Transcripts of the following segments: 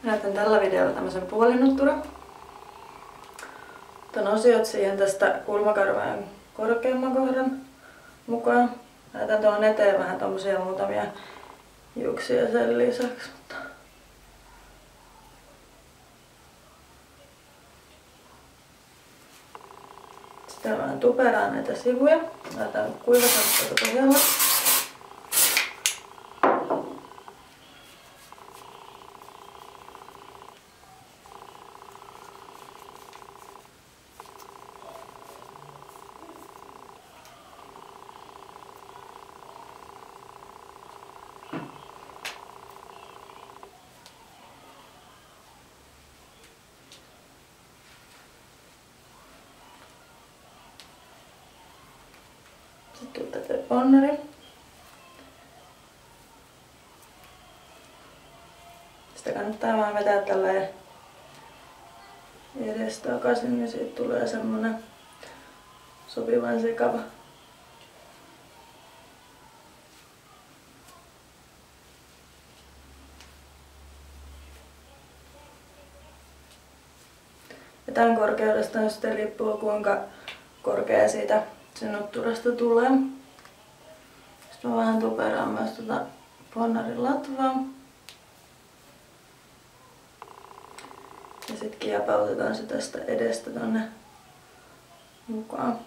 Näytän tällä videolla tämmösen puolinutturan. Otan osiot siihen tästä kulmakarvojen korkeamman kohdan mukaan. Laitan tuohon eteen vähän tommosia muutamia hiuksia sen lisäksi. Sitten vähän tuperaan näitä sivuja. Laitan kuivasappaita pohjalla. Sitten tuutte ponneri. Sitä kannattaa vaan vetää tälleen edestakaisin, niin siitä tulee semmonen sopivan sekava. Ja tämän korkeudesta sitten riippuu kuinka korkea siitä nutturasta tulee. Sitten mä vähän tuperaan myös tuota ponnarin latvaa. Ja sitten kiepautetaan se tästä edestä tonne mukaan.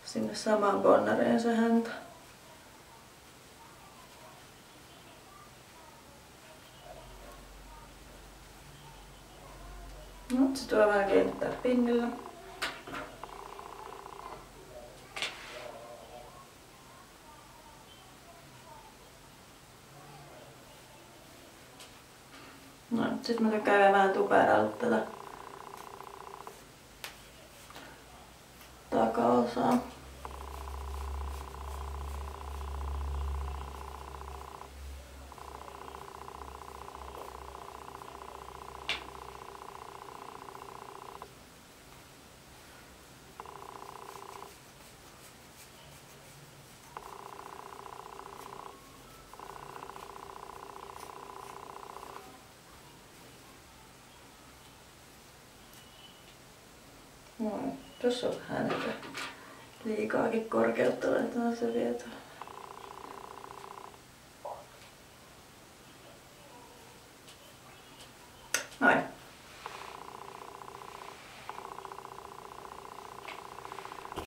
Sinne samaan ponnariin se häntä. No, se tuo vähän kiinnittää pinnillä. No, sit mä tykkään vähän tuperailla tätä takaosaa. Tuossa on vähän liikaakin korkeutta, laitetaan se vielä